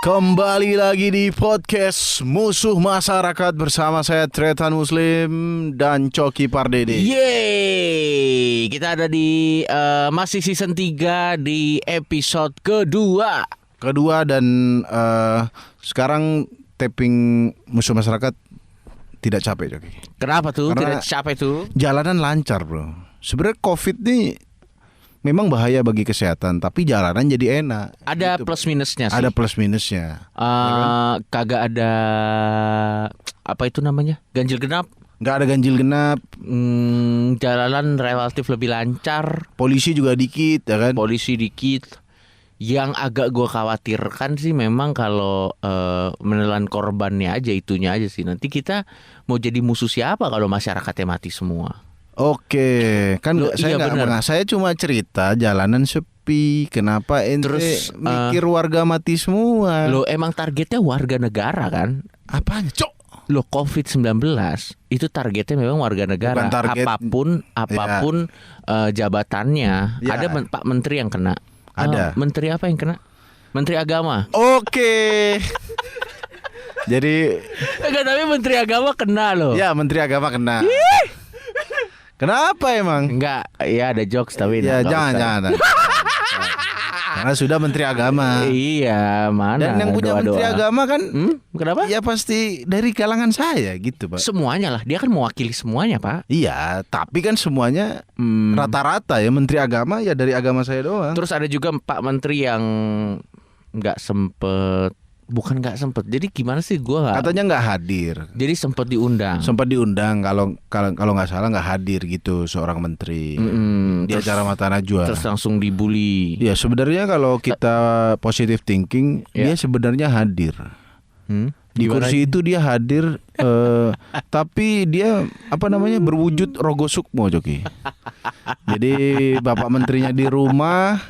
Kembali lagi di podcast Musuh Masyarakat bersama saya Tretan Muslim dan Coki Pardede. Yeay, kita ada di masih season 3 di episode kedua Dan sekarang tapping Musuh Masyarakat tidak capek, Coki. Kenapa tuh? Karena tidak capek tuh? Jalanan lancar, bro. Sebenarnya COVID nih memang bahaya bagi kesehatan, tapi jalanan jadi enak. Ada gitu. plus minusnya sih. Ada plus minusnya. Kagak ada apa itu namanya? Ganjil genap. Nggak ada ganjil genap. Jalanan relatif lebih lancar. Polisi juga dikit, ya kan? Polisi dikit. Yang agak gue khawatirkan sih memang kalau menelan korbannya aja, itunya aja sih. Nanti kita mau jadi musuh siapa kalau masyarakatnya mati semua? Oke, kan saya iya nggak, saya cuma cerita jalanan sepi. Kenapa ente Terus, mikir warga mati semua? Lo emang targetnya warga negara kan? Apanya, Cok? Lo COVID-19 itu targetnya memang warga negara. Bukan target, apapun jabatannya. Ya. Ada Pak Menteri yang kena. Ada. Menteri apa yang kena? Menteri Agama. Oke. Jadi, Enggak, tapi Menteri Agama kena loh. ya Menteri Agama kena. Kenapa emang? Enggak, ya ada jokes tapi Ya nggak jangan. usah. Karena sudah Menteri Agama. Iya, mana? Dan yang punya doa-doa. Menteri Agama kan, Kenapa? ya pasti dari kalangan saya gitu, Pak. Semuanya lah, dia kan mewakili semuanya, Pak. Iya, tapi kan semuanya rata-rata ya Menteri Agama ya dari agama saya doang. Terus ada juga Pak Menteri yang nggak sempet, bukan nggak sempet. Jadi gimana sih gua? Katanya nggak hadir. Jadi sempat diundang. Sempat diundang kalau nggak salah nggak hadir gitu seorang menteri di Terus- acara Mata Najwa. Terus langsung dibully. Ya sebenarnya kalau kita positive thinking Ya. dia sebenarnya hadir. Di Gimana? kursi itu dia hadir, tapi dia berwujud Rogo Sukmo, Joki. Jadi bapak menterinya di rumah,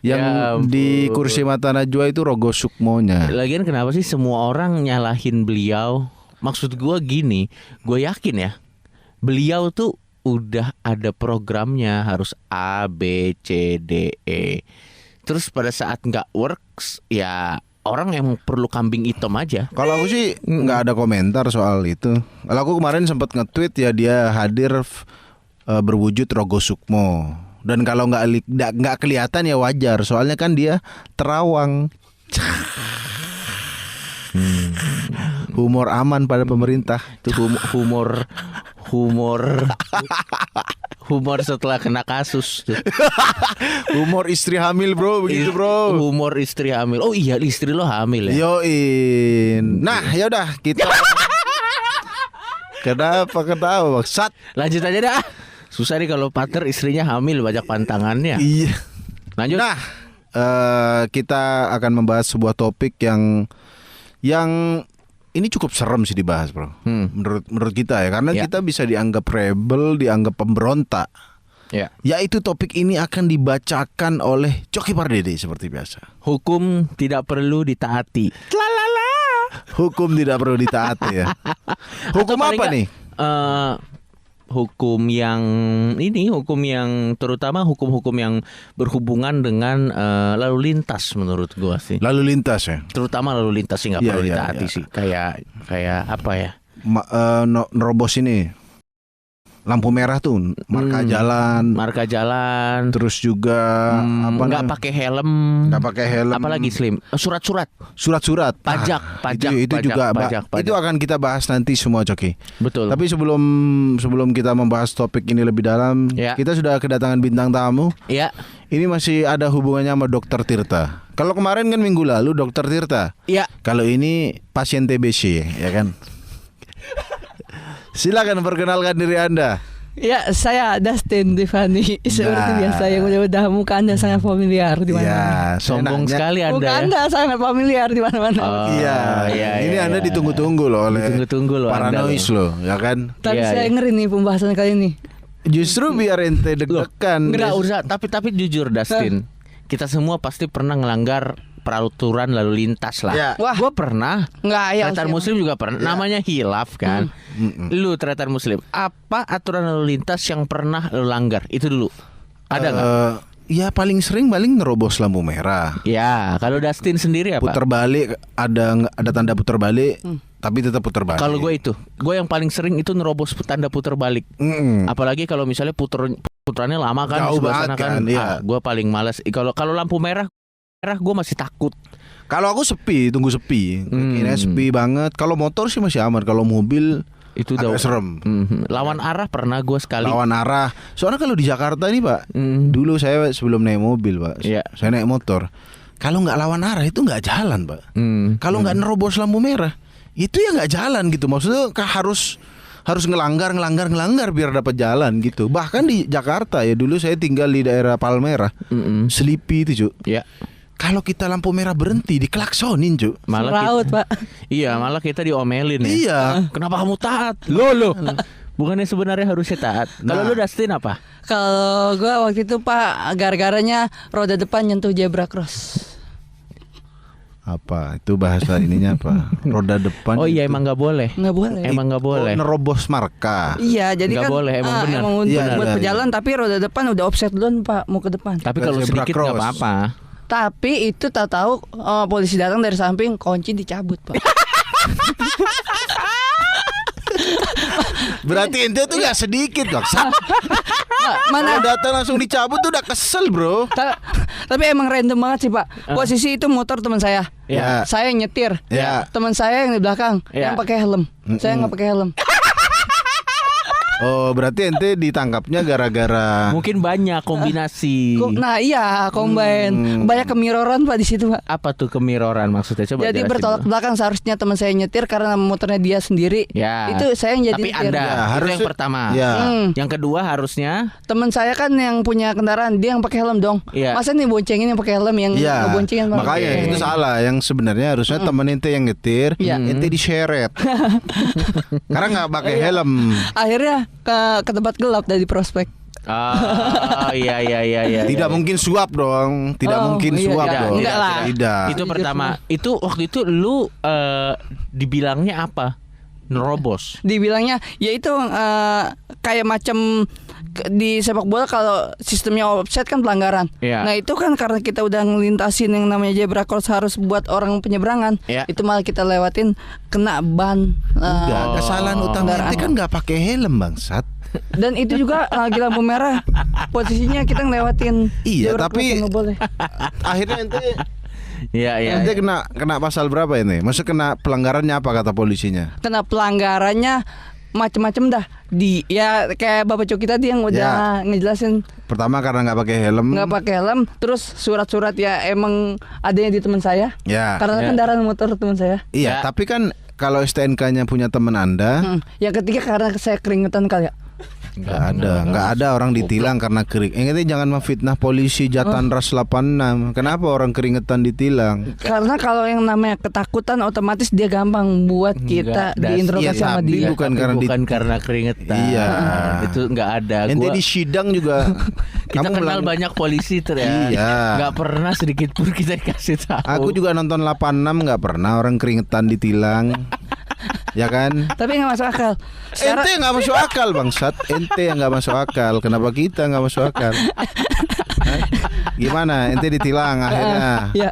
yang Ya ampun. di kursi Mata Najwa itu Rogo Sukmonya. Lagian kenapa sih semua orang nyalahin beliau? Maksud gua gini, gue yakin ya, beliau tuh udah ada programnya, harus A, B, C, D, E. Terus pada saat nggak works, ya orang yang perlu kambing hitam aja. Kalau aku sih nggak ada komentar soal itu. Kalau aku kemarin sempat nge-tweet ya dia hadir berwujud Rogo Sukmo. Dan kalau nggak kelihatan ya wajar. Soalnya kan dia terawang. Humor aman pada pemerintah. Itu humor setelah kena kasus tuh. Humor istri hamil, bro, begitu, bro. Humor istri hamil. Oh iya, istri lo hamil ya. Yoin. Nah, yaudah kita. Kenapa ketawa, Bangsat? Lanjut aja dah. Susah nih kalau partner istrinya hamil, banyak pantangannya. Iya. Lanjut. Nah, kita akan membahas sebuah topik yang ini cukup serem sih dibahas, bro. Menurut kita ya, karena Ya. kita bisa dianggap rebel, dianggap pemberontak. Ya. Yaitu topik ini akan dibacakan oleh Coki Pardede seperti biasa. Hukum tidak perlu ditaati. Hukum tidak perlu ditaati ya. Hukum Atau paling apa nggak, nih? Hukum yang terutama hukum-hukum yang berhubungan dengan lalu lintas menurut gua sih. Lalu lintas ya. Terutama lalu lintas sih nggak Iya, perlu iya, ditaati iya. sih. Kayak apa ya? Nerobos ini lampu merah tuh, marka jalan, Marka jalan. terus juga Nggak pakai helm. nggak pakai helm. Apalagi Slim? Surat-surat. Surat-surat. Pajak, Nah, pajak, itu pajak, juga pajak. itu akan kita bahas nanti semua, Coki. Betul. Tapi sebelum kita membahas topik ini lebih dalam, Ya. kita sudah kedatangan bintang tamu. Ya. Ini masih ada hubungannya sama Dokter Tirta. Kalau kemarin kan minggu lalu Dokter Tirta. Ya. Kalau ini pasien TBC, ya kan? Silakan perkenalkan diri Anda. Ya, saya Dustin Divani. Seperti Nah. biasa yang udah muka Anda sangat familiar di mana-mana. Ya, saya Sombong nanya- sekali Anda. Muka Ya. Anda sangat familiar di mana-mana. Iya, ini Anda ditunggu-tunggu loh oleh Ditunggu-tunggu loh Anda Paranoid loh, ya kan? Tapi Iya, saya iya. ngeri nih pembahasan kali ini. Justru biar ente deg-degan. Enggak usah, tapi jujur Dustin, kita semua pasti pernah ngelanggar peraturan lalu lintas lah. Ya. Wah. Gue pernah. Enggak ya. Tretan Muslim juga pernah. Namanya hilaf kan. Lu Tretan Muslim, apa aturan lalu lintas yang pernah lu langgar? Itu dulu. Ada nggak? Ya paling sering nerobos lampu merah. Ya, kalau Dustin sendiri apa? Putar balik, ada tanda putar balik, tapi tetap putar balik. Kalau gue yang paling sering itu nerobos tanda putar balik. Apalagi kalau misalnya puterannya lama kan, Jauh sebelah banget sana kan. kan, iya. Gue paling malas. Kalau lampu merah gue masih takut. Kalau aku tunggu sepi. Kayaknya sepi banget. Kalau motor sih masih aman. Kalau mobil Itu agak serem. Lawan arah pernah gue sekali. Lawan arah. Soalnya kalau di Jakarta nih Pak, dulu saya sebelum naik mobil Pak, Iya. saya naik motor. Kalau nggak lawan arah itu nggak jalan Pak. Kalau nggak nerobos lampu merah, itu ya nggak jalan gitu. Maksudnya harus ngelanggar biar dapat jalan gitu. Bahkan di Jakarta ya, dulu saya tinggal di daerah Palmerah, Selipi itu Cuk. Ya. Kalau kita lampu merah berhenti diklaksonin Cuk. Raut, Pak. Iya, malah kita diomelin ya. Iya. Kenapa kamu taat? Lo. Bukannya sebenarnya harusnya taat. Kalau Nah. lu Dustin apa? Kalau gue waktu itu Pak, gara-garanya roda depan nyentuh zebra cross. Apa itu bahasa ininya apa? Roda depan. Oh iya, itu. emang nggak boleh. Nggak boleh. Emang nggak boleh. Nerobos marka. Iya, jadi Nggak kan boleh, emang benar. Emang untuk Iya, buat iya, berjalan, tapi roda depan udah offset duluan Pak, mau ke depan. Tapi kalau Zebra sedikit nggak cross. apa-apa. Tapi itu tahu polisi datang dari samping, kunci dicabut Pak. Berarti ente tuh gak sedikit Bangsat. Mana? Kalau datang langsung dicabut tuh udah kesel bro. Tapi emang random banget sih Pak. Posisi itu motor teman saya. Ya. Saya yang nyetir. Ya. Teman saya yang di belakang Ya. yang pakai helm. Saya nggak pakai helm. Oh berarti ente ditangkapnya gara-gara. Mungkin banyak kombinasi. Nah iya, combine. Banyak kemiroran Pak di situ Pak. Apa tuh kemiroran maksudnya? Coba Jadi jelasin bertolak dulu. belakang, seharusnya teman saya nyetir karena motornya dia sendiri. Ya. Itu saya yang jadi Tapi nyetir. Anda Ya, itu harus- yang pertama. Ya. Yang kedua harusnya Teman saya kan yang punya kendaraan, dia yang pakai helm dong. Iya. Masa nih boncengin yang pakai helm, yang Iya. ngeboncengin Pak? Makanya Oke. itu salah. Yang sebenarnya harusnya temen ente yang nyetir, Iya. ente diseret. Karena nggak pakai helm. Akhirnya ke tempat gelap dari prospek. Oh iya. Tidak mungkin suap dong. Tidak Oh, mungkin iya, suap tidak, dong. enggak lah. Tidak. Itu Jujur pertama. Itu waktu itu lu dibilangnya apa? Nerobos. Dibilangnya ya itu kayak macam di sepak bola kalau sistemnya offset kan pelanggaran. Iya. Nah itu kan karena kita udah ngelintasin yang namanya zebra cross harus buat orang penyeberangan. Iya. Itu malah kita lewatin kena ban. Enggak, kesalahan utama kendaraan. ente kan nggak pakai helm bangsat. Dan itu juga lagi lampu merah. Posisinya kita ngelewatin. Iya, zebra tapi- cross yang nggak boleh. Akhirnya ente Iya. ente kena pasal berapa ini? Maksud kena pelanggarannya apa kata polisinya? Kena pelanggarannya macem-macem dah. Ya kayak Bapak Coki tadi yang udah ngejelasin Pertama karena nggak pakai helm. nggak pakai helm, terus surat-surat ya emang adanya di teman saya. Ya. Karena Ya. kendaraan motor teman saya. Iya, Ya. tapi kan kalau STNK-nya punya teman Anda, Yang ketiga karena saya keringetan kali ya. nggak ada orang ditilang karena kering. Ingatnya jangan memfitnah polisi Jatanras 86. Kenapa orang keringetan ditilang? Karena kalau yang namanya ketakutan otomatis dia gampang buat kita Enggak, diinterogasi iya, sama tapi dia. bukan Tapi karena bukan karena keringetan. Iya. Itu nggak ada. Ente Gua- di sidang juga. kita kenal banyak polisi tuh ya. Iya. Nggak pernah sedikit pun kita kasih tahu. Aku juga nonton 86 nggak pernah orang keringetan ditilang. Ya kan? Tapi nggak masuk akal. Secara Ente nggak masuk akal bangsat. Ente yang nggak masuk akal. Kenapa kita nggak masuk akal? Hah? Gimana? Ente ditilang akhirnya. ya,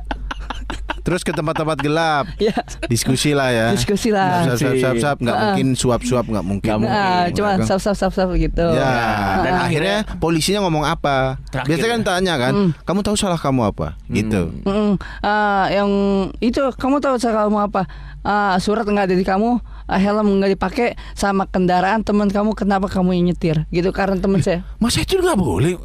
Terus ke tempat-tempat gelap. ya. Diskusi lah ya. Diskusi lah. Sap. Nggak mungkin suap-suap, nggak mungkin. Nggak mungkin. Nah, cuma Kan? sap gitu. Ya, dan Ah. akhirnya polisinya ngomong apa? Terakhir Biasanya kan ya? tanya kan, kamu tahu salah kamu apa? Gitu. Yang itu kamu tahu saya kamu apa? Surat nggak ada di kamu, helm nggak dipakai, sama kendaraan teman kamu, kenapa kamu yang nyetir? Gitu karena teman saya. Masa itu nggak boleh?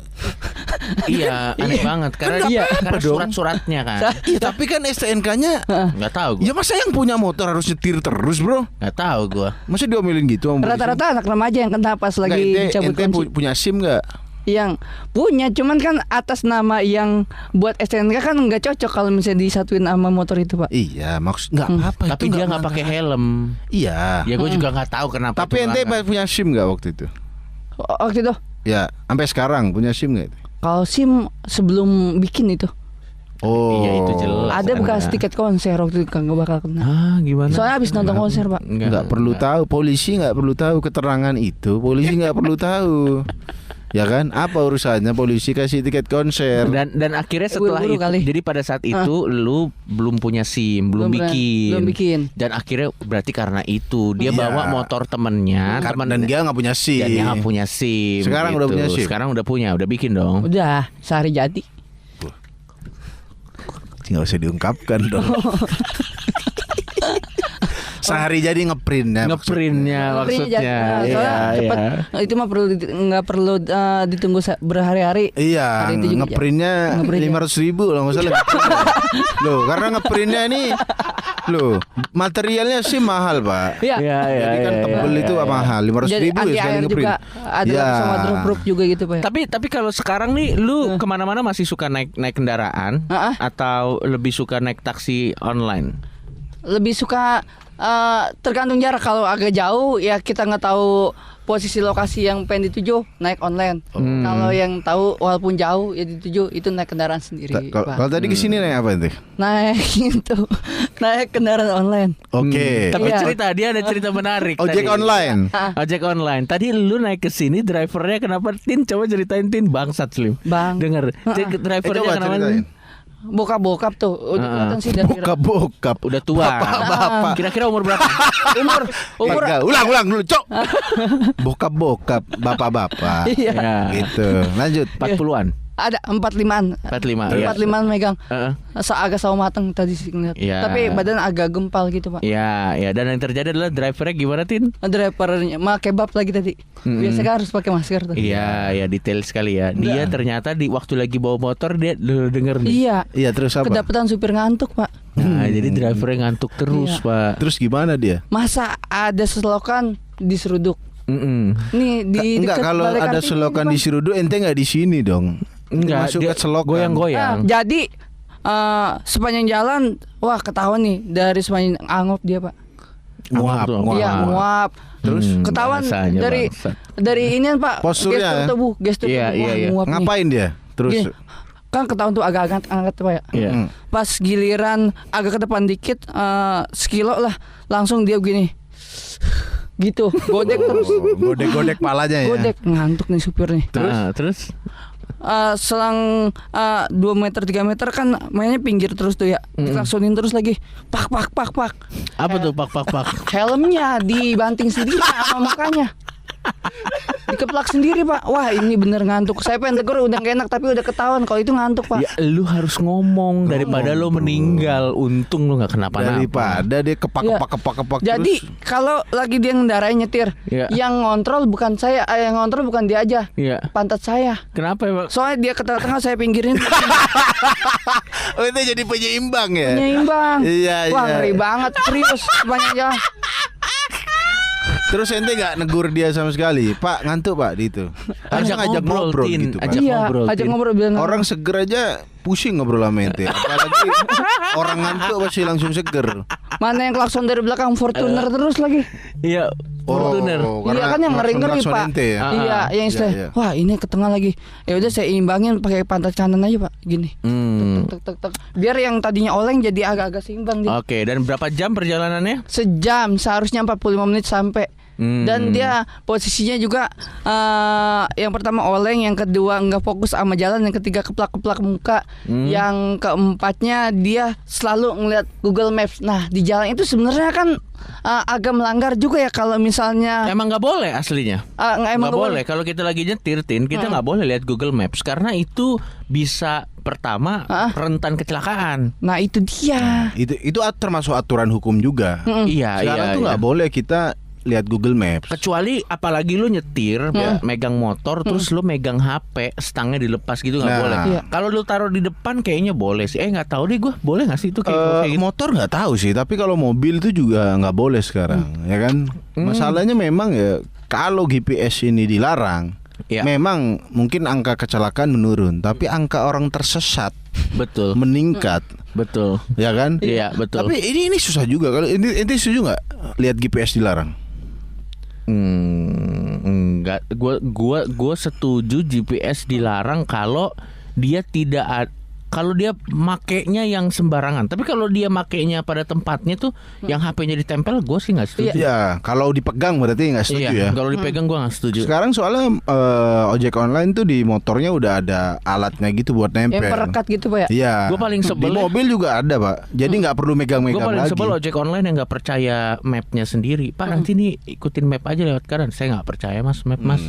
Iya, aneh banget karena Kan nggak karena apa-apa dong. surat-suratnya kan. Iya, tapi kan STNK-nya Nggak tahu gua. ya masa yang punya motor harus nyetir terus, Bro? Nggak tahu gua. Masa diomelin gitu sama polisi? Rata-rata anak remaja yang kena pas Nggak, lagi ente, cabut ente kunci. punya SIM nggak? Yang punya, cuman kan atas nama yang buat STNK kan nggak cocok kalau misalnya disatuin sama motor itu Pak. Iya, maksud nggak apa-apa. Tapi itu dia nggak melanggar. pakai helm. Iya. Ya gue juga nggak tahu kenapa. Tapi itu ente melanggar. punya SIM nggak waktu itu? Waktu itu Ya, sampai sekarang punya SIM nggak itu? kalau SIM sebelum bikin itu Oh. Iya, itu jelas. ada bekas Anda. tiket konser waktu itu kan nggak bakal kena. Ah, gimana? Soalnya habis nonton konser Pak. Nggak perlu tahu, polisi nggak perlu tahu keterangan itu, polisi nggak perlu tahu. Ya kan? Apa urusannya polisi kasih tiket konser? Dan akhirnya setelah Buru-buru itu, kali. jadi pada saat itu lu belum punya SIM, belum bikin. Dan akhirnya berarti karena itu dia Iya. bawa motor temennya, Dan dia nggak punya SIM. dan dia nggak punya SIM. Sekarang udah punya SIM? Sekarang udah punya, udah bikin dong. Udah sehari jadi. Nggak usah diungkapkan dong. Sehari jadi ngeprintnya. Ngeprintnya maksudnya. Soalnya Iya, cepet. iya. Itu mah nggak perlu ditunggu berhari-hari. Iya, Hari itu juga ngeprintnya Ngeprintnya. 500.000 loh, nggak salah. Loh, karena ngeprintnya ini, loh, materialnya sih mahal pak. Iya. Iya, iya, Jadi kan iya, tebel iya, itu iya. mahal, 500.000 Jadi ya anti sekali air ngeprint. juga ada Ya. sama waterproof juga gitu pak. Tapi kalau sekarang nih lu kemana-mana masih suka naik kendaraan Heeh. atau lebih suka naik taksi online? Lebih suka tergantung jarak. Kalau agak jauh ya kita nggak tahu posisi lokasi yang pengen dituju, naik online. Kalau yang tahu walaupun jauh ya dituju itu naik kendaraan sendiri. Pak. Kalau tadi kesini naik apa itu? Naik itu naik kendaraan online. Oke. Tapi Iya. dia ada cerita menarik. Ojek tadi. online. Ojek online. Tadi lu naik ke sini, drivernya kenapa Tin? Coba ceritain Tin, bangsat Slim. Bang. Denger, drivernya coba kenapa? ceritain. Bokap tuh udah kelihatan sih dari Bokap. Udah tua. Bapak. Kira-kira umur berapa? umur Enggak, ulang dulu, Cok. Bokap, bapak-bapak. Iya. Ya. Gitu. Lanjut. 40-an. Ada 45-an. 45. Iya. 45-an megang. Heeh. Agak sawo mateng tadi sih ngeliat. Iya. Tapi badan agak gempal gitu, Pak. Ya, ya, dan yang terjadi adalah drivernya gimana Tin? Drivernya mah kebab lagi tadi. Biasa kan harus pakai masker tuh. Iya, ya detail sekali ya. Dia ternyata di waktu lagi bawa motor dia denger nih. Iya. Iya, terus apa? Kedapetan supir ngantuk, Pak. Nah, jadi drivernya ngantuk terus, Iya. Pak. Terus gimana dia? Masa ada selokan di seruduk. Nih di Enggak, dekat kalau balai ada kantin selokan ini, di Pak. Sirudu ente enggak di sini dong. Enggak, Masuk dia ke selokan. goyang-goyang. Jadi sepanjang jalan wah ketahuan nih dari sepanjang angop dia, Pak. Nguap, Angop tuh, nguap. Iya, nguap. Terus ketahuan bahasanya bangsat. dari ini Pak. Posturnya, gestur ya? tubuh, gestur Iya, tubuh. iya, Wah, iya. nguap nih. Ngapain dia? Terus Gini, kan ketahuan tuh agak angkat Pak ya. Iya. Pas giliran agak ke depan dikit sekilo lah langsung dia begini. Gitu, godek terus. godek-godek palanya ya. Godek ngantuk nih supir nih. Terus? Selang 2 meter 3 meter kan mainnya pinggir terus tuh ya. Diklaksonin terus lagi. Pak. Apa tuh pak? Helmnya dibanting sendiri sama mukanya. Dikeplak sendiri Pak. Wah ini bener ngantuk. Saya pengen tegur udah gak enak tapi udah ketahuan kalau itu ngantuk Pak. Ya lu harus ngomong daripada lu meninggal. Untung lu nggak kenapa-napa. Daripada dia kepak Jadi terus. kalau lagi dia ngendarain nyetir, Iya. yang ngontrol bukan saya, yang ngontrol bukan dia aja, Iya. pantat saya. Kenapa ya, Pak? Soalnya dia ke tengah-tengah saya pinggirin, Oh, itu jadi penyeimbang ya. penyeimbang. Iya, Wah iya. ngeri banget, serius banyak jalan. Terus ente gak negur dia sama sekali. Pak, ngantuk Pak di itu. Harusnya ngajak ngobrol Tin. gitu Pak. Ajak Iya, ngobrol, ajak Tin. ngobrol bilang Orang seger aja pusing ngobrol sama ente. Apalagi orang ngantuk pasti langsung seger. mana yang klakson dari belakang Fortuner terus lagi. Iya, Fortuner. Iya kan yang ngeri-ngeri klakson Pak. ente ya. Iya, yang istilah. Iya, iya. Wah ini ke tengah lagi. Ya udah saya imbangin pakai pantat kanan aja Pak, gini. Tek. Biar yang tadinya oleng jadi agak-agak seimbang dia. Oke, dan berapa jam perjalanannya? Sejam, seharusnya 45 menit sampai. Dan dia posisinya juga yang pertama oleng, yang kedua nggak fokus sama jalan, yang ketiga keplak-keplak muka, yang keempatnya dia selalu ngeliat Google Maps. Nah di jalan itu sebenarnya kan agak melanggar juga ya kalau misalnya Emang nggak boleh aslinya. emang Nggak boleh. Kalau kita lagi nyetir, Tin, kita nggak boleh lihat Google Maps karena itu bisa pertama rentan kecelakaan. Nah itu dia. Itu termasuk aturan hukum juga. Iya, Sekarang iya. tuh nggak boleh kita lihat Google Maps. Kecuali apalagi lu nyetir, megang motor, terus lu megang HP, stangnya dilepas gitu nggak Nah. boleh. Iya. Kalau lu taruh di depan kayaknya boleh sih. Nggak tahu deh gue, boleh nggak sih itu kayak gitu? Motor nggak tahu sih, tapi kalau mobil itu juga nggak boleh sekarang, ya kan? Masalahnya memang ya kalau GPS ini dilarang, Iya. memang mungkin angka kecelakaan menurun, tapi angka orang tersesat Betul, meningkat, betul. ya kan? Iya, betul. Tapi ini susah juga. Kalau ini setuju nggak lihat GPS dilarang? Enggak, gua setuju GPS dilarang kalau dia tidak kalau dia makainya yang sembarangan. Tapi kalau dia makainya pada tempatnya tuh yang HP-nya ditempel, gue sih nggak setuju. Ya, kalau dipegang berarti nggak setuju ya. Kalau dipegang gue nggak setuju. Sekarang soalnya ojek online tuh di motornya udah ada alatnya gitu buat nempel. Yang perekat gitu Pak ya. Iya. Gue paling sebel di mobil juga ada Pak. Jadi nggak perlu Gue megang-megang paling lagi. sebel ojek online yang nggak percaya mapnya sendiri. Pak nanti nih ikutin map aja lewat kanan. Saya nggak percaya mas map mas.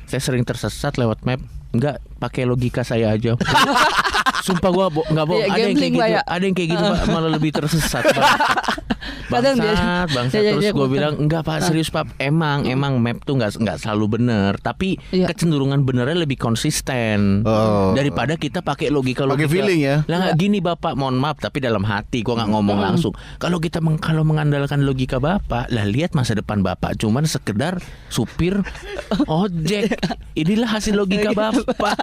Saya sering tersesat lewat map. Nggak pakai logika saya aja. Sumpah gue nggak bohong. Iya, Ada yang kayak gambling, gitu. Pak, ya. Ada yang kayak gitu Pak, malah lebih tersesat. Kadang dia- Bangsat. Ya, Terus ya, gue betul. bilang enggak Pak serius Pak. Emang map tuh nggak selalu benar. Tapi Iya. kecenderungan benernya lebih konsisten daripada kita pakai logika. Pakai feeling ya. Lah nggak gini Bapak, mohon maaf tapi dalam hati gua nggak ngomong langsung. Kalau kita kalau mengandalkan logika Bapak, lah lihat masa depan Bapak cuman sekedar supir ojek. Inilah hasil logika Bapak.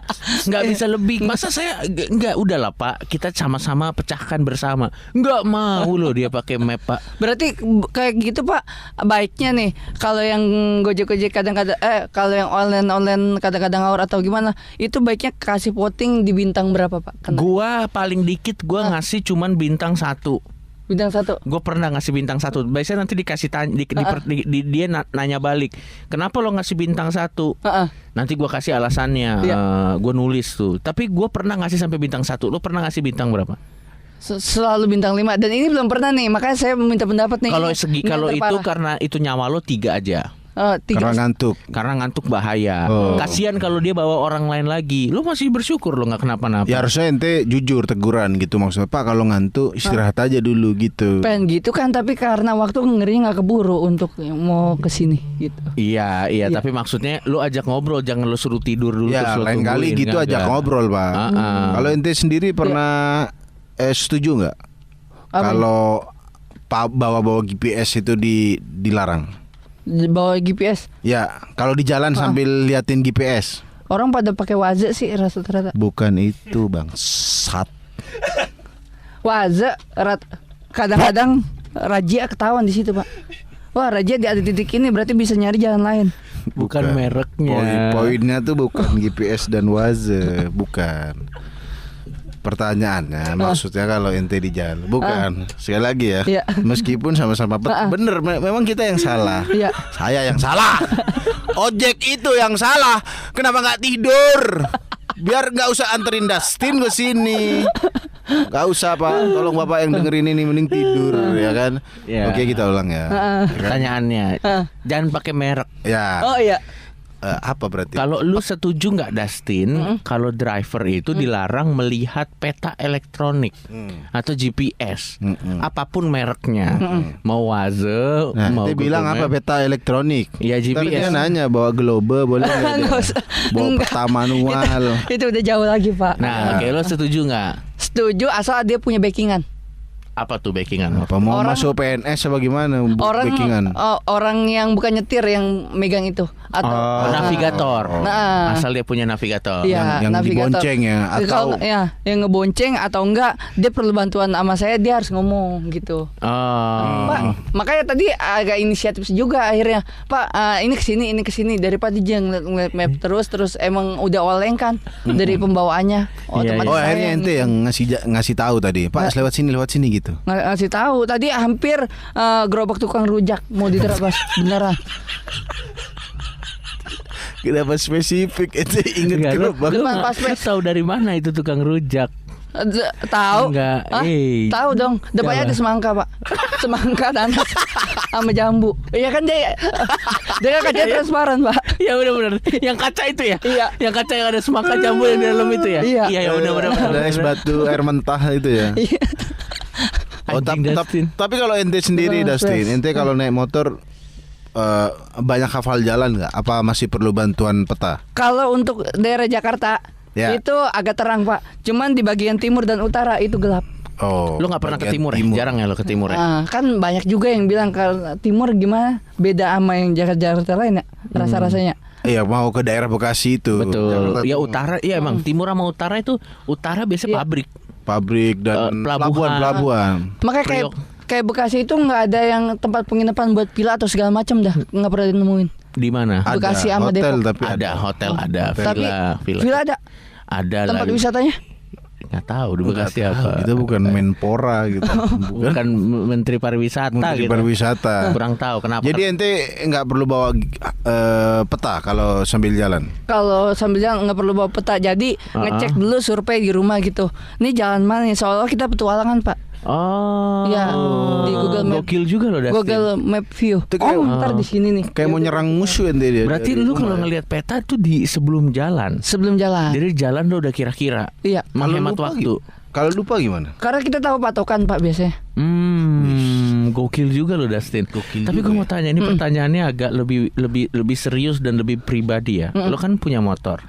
Nggak bisa lebih. Masa saya nggak udahlah Pak, kita sama-sama pecahkan bersama. Nggak mau loh dia pakai map Pak. Berarti kayak gitu Pak, baiknya nih kalau yang gojek-gojek kadang-kadang kalau yang online kadang-kadang ngawur atau gimana, itu baiknya kasih voting di bintang berapa Pak? Kena. Gua paling dikit gua ngasih cuman bintang 1. Bintang 1. Gue pernah ngasih bintang 1. Biasanya nanti dikasih tanya, dia nanya balik. Kenapa lo ngasih bintang 1? Nanti gue kasih alasannya. Iya. Gue nulis tuh. Tapi gue pernah ngasih sampai bintang 1. Lo pernah ngasih bintang berapa? Selalu bintang 5. Dan ini belum pernah nih, makanya saya minta pendapat nih. Kalau Ini kalau yang itu terparah. karena itu nyawa lo 3 aja. 3. Karena ngantuk. Karena ngantuk bahaya. Oh. Kasihan kalau dia bawa orang lain lagi. Lo masih bersyukur lo nggak kenapa-napa. Ya harusnya ente jujur teguran gitu maksudnya Pak kalau ngantuk istirahat aja dulu gitu. Pengen gitu kan, tapi karena waktu ngerinya nggak keburu untuk mau ke sini gitu. Iya, tapi maksudnya lo ajak ngobrol, jangan lo suruh tidur dulu. Ya terus lo lain kali tungguin, gitu ajak kagak. ngobrol Pak. Kalau ente sendiri pernah setuju nggak Apa? kalau bawa-bawa GPS itu dilarang? Bawa GPS. Ya kalau di jalan sambil liatin GPS. Orang pada pakai Waze sih rata-rata. Bukan itu bang. Sat. Waze kadang-kadang razia ketahuan di situ Pak. Wah razia di ada titik ini berarti bisa nyari jalan lain. Bukan mereknya. Poinnya tuh bukan GPS dan Waze, bukan. Pertanyaannya maksudnya kalau ente di jalan, bukan. Sekali lagi ya. Iya. Meskipun sama-sama bener, memang kita yang salah. Iya. Saya yang salah. Ojek itu yang salah. Kenapa nggak tidur? Biar nggak usah anterin Dustin ke sini. Gak usah Pak, tolong Bapak yang dengerin ini mending tidur ya kan. Iya. Oke kita ulang ya. Pertanyaannya, jangan pakai merek. Ya. Oh iya. Apa berarti? Kalau lu setuju nggak Dustin, kalau driver itu dilarang melihat peta elektronik atau GPS, apapun mereknya, mau Waze, Nah, mau dia bilang Google apa Map. peta elektronik? Ya, Ntar dia GPS. nanya bawa globe boleh nggak? dia? Nggak usah. Bawa Enggak. peta manual. Itu udah jauh lagi Pak. Nah, oke, lo setuju nggak? Setuju asal dia punya backingan. Apa tuh backingan? Apa mau Orang- masuk PNS apa gimana? Backingan. Orang yang bukan nyetir yang megang itu atau Navigator. Nah. Asal dia punya navigator. Iya, yang navigator. dibonceng ya, atau- Kalau ya yang ngebonceng atau enggak dia perlu bantuan sama saya, dia harus ngomong gitu. Oh. Pak, makanya tadi agak inisiatif juga akhirnya. Pak, ini kesini daripada dia ngeliat map terus emang udah oleng kan dari pembawaannya. Iya, Otomatis Oh saya akhirnya yang ente yang ngasih tahu tadi. Pak lewat sini gitu. ngasih tahu. Tadi hampir gerobak tukang rujak mau diterabas beneran. Kenapa spesifik ente inget Enggak, lu gerobak? Pas tahu dari mana itu tukang rujak? Tahu? Enggak, Hah? Tahu dong. Depannya Jangan. ada semangka, Pak. Semangka nanas sama jambu. Iya kan dia kan kacanya transparan, Pak. Ya benar-benar. Yang kaca itu ya? Iya. Yang kaca yang ada semangka jambu yang di dalam itu ya? Iya. Iya, ya benar-benar. Ada es batu air mentah itu ya. Iya. Oh, Anjing, Dustin. tapi kalau ente sendiri Dustin, ente kalau naik motor banyak hafal jalan nggak? Apa masih perlu bantuan peta? Kalau untuk daerah Jakarta Ya. itu agak terang, Pak. Cuman di bagian timur dan utara itu gelap. Oh, Lu nggak pernah ke bagian timur ya? Jarang ya lo ke timur ya? Nah, kan banyak juga yang bilang kalau timur gimana beda sama yang Jakarta lain ya rasa-rasanya. Iya, mau ke daerah Bekasi itu. Betul. Jakarta Ya tuh utara, iya emang timur sama utara itu utara biasanya Iya. pabrik. pabrik dan Pelabuhan. pelabuhan. Makanya kayak Bekasi itu nggak ada yang tempat penginapan buat villa atau segala macam dah, nggak pernah nemuin. Di mana? Ada Bekasi sama hotel Depok. tapi Ada hotel, ada Tapi villa. villa ada Ada tempat lagi. wisatanya. nggak tahu di Bekasi apa. Itu bukan Menpora gitu. Bukan Menteri Pariwisata Menteri gitu. Pariwisata. Kurang tahu kenapa. Jadi ente nggak perlu bawa peta kalau sambil jalan. Kalau sambil jalan nggak perlu bawa peta. Jadi ngecek dulu survei di rumah gitu. Ini jalan mana nih? Soalnya kita petualangan Pak. Oh, Ya, di Google Map. Gokil juga loh Dustin. Google Map View. Itu kayak- Ntar di sini nih. Kayak mau nyerang musuh ente dia. Berarti dari lu rumah kalau ya. ngelihat peta tuh di sebelum jalan. Sebelum jalan. Jadi jalan lu udah kira-kira Iya. menghemat lupa waktu. Kalau lupa gimana? Karena kita tahu patokan Pak biasanya. Gokil juga lo Dustin. Tapi gue mau tanya ini pertanyaannya agak lebih serius dan lebih pribadi ya. Lo kan punya motor.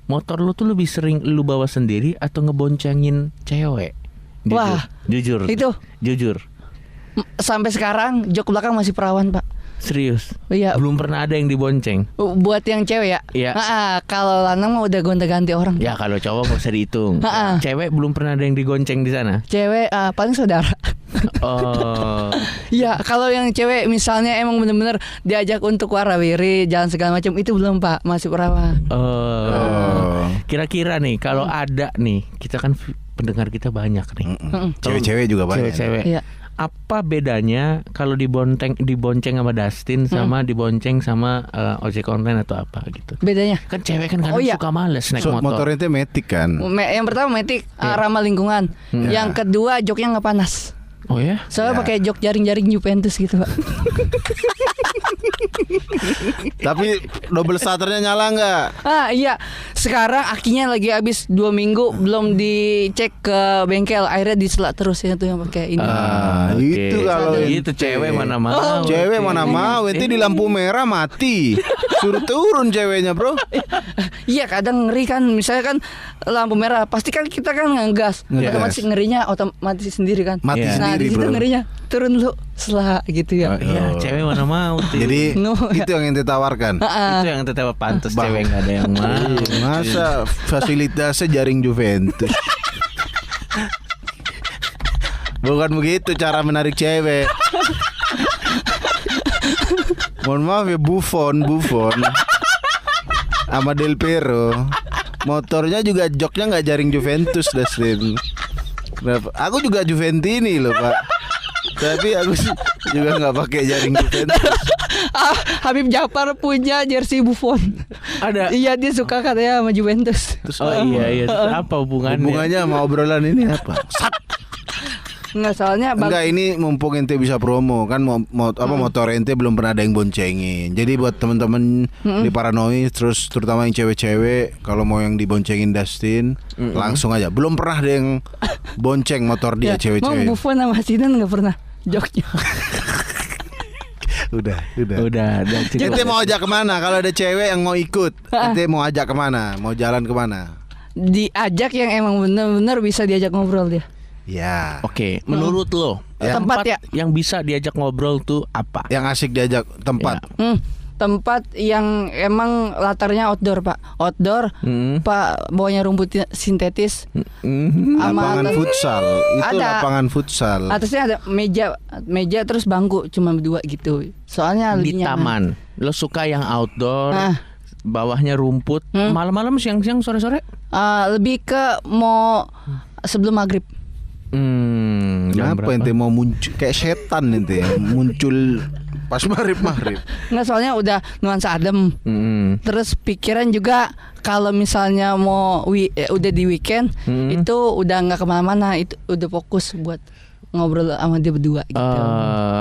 Motor lo tuh lebih sering lu bawa sendiri atau ngeboncengin cewek? Jujur. Wah, jujur. itu. Jujur. Sampai sekarang jok belakang masih perawan Pak. Serius. Iya. Belum pernah ada yang dibonceng. Buat yang cewek ya. Iya. Kalau lanang mah udah gonta-ganti orang. Ya kalau cowok gak usah dihitung. Cewek belum pernah ada yang digonceng di sana. Cewek paling saudara. Oh. Iya, kalau yang cewek misalnya emang bener-bener diajak untuk warawiri, jalan segala macam itu belum Pak, masih perawan. Kira-kira nih kalau ada nih, kita kan pendengar kita banyak nih. Cewek-cewek juga banyak. Cewek-cewek. Iya. Apa bedanya kalau dibonceng sama Dustin sama dibonceng sama ojek online atau apa gitu? Bedanya? Kan cewek kan kadang suka males naik motor. Motornya itu Matic kan. Yang pertama Matic ramah lingkungan. Yang kedua joknya nggak panas. Oh ya? Soalnya pakai jok jaring-jaring Juventus gitu Pak. Tapi double starternya nyala nggak? Iya. Sekarang akinya lagi habis 2 minggu belum dicek ke bengkel, akhirnya disela terus ya tuh yang pakai ini. Itu kalau itu cewek mana mau. Cewek mana mau? Ente di lampu merah mati. Suruh turun ceweknya, Bro. Iya, kadang ngeri kan, misalnya kan lampu merah, pasti kan kita kan ngegas. Otomatis ngerinya otomatis sendiri kan. Mati Iya. Nah, di sendiri, situ Bro. ngerinya turun lu selah gitu ya. Iya, cewek mana mau. Tuh. Jadi No, itu yang ente tawarkan. itu yang tetap pantas cewek nggak ada yang mau. Masa fasilitasnya jaring Juventus. Bukan begitu cara menarik cewek. Mohon maaf ya, Buffon sama Del Piero. Motornya juga joknya nggak jaring Juventus, Dustin. Kenapa? Aku juga Juventini loh Pak. Tapi aku juga nggak pakai jaring Juventus. Habib Jafar punya jersey Buffon. Ada. Iya, dia suka katanya sama Juventus. Terus Iya. Terus apa hubungannya? hubungannya sama obrolan ini apa? Enggak, soalnya Enggak, ini mumpung ente bisa promo kan motor ente belum pernah ada yang boncengin. Jadi buat teman-teman di Paranoid terus terutama yang cewek-cewek kalau mau yang diboncengin Dustin langsung aja. Belum pernah ada yang bonceng motor dia Mau cewek-cewek. Buffon sama Zidane enggak pernah joknya. Udah. cukup. Ente mau ajak kemana? Kalau ada cewek yang mau ikut, ente mau ajak kemana? Mau jalan kemana? Diajak yang emang bener-bener bisa diajak ngobrol dia. Ya. Oke, menurut lo Tempat ya? yang bisa diajak ngobrol tuh apa? Yang asik diajak tempat. Tempat yang emang latarnya outdoor Pak. Outdoor Pak, bawahnya rumput sintetis. Lapangan futsal. Itu Ada. lapangan futsal. Atasnya ada meja terus bangku cuma 2 gitu. Soalnya Di lebih nyaman. taman. Lo suka yang outdoor, bawahnya rumput, malam-malam, siang-siang, sore-sore? Lebih ke mau sebelum maghrib. Jam Kenapa berapa? ente mau muncul kayak setan ente ya? Muncul pas maghrib. Nggak, soalnya udah nuansa adem. Terus pikiran juga kalau misalnya mau udah di weekend itu udah nggak kemana-mana, itu udah fokus buat ngobrol sama dia berdua gitu.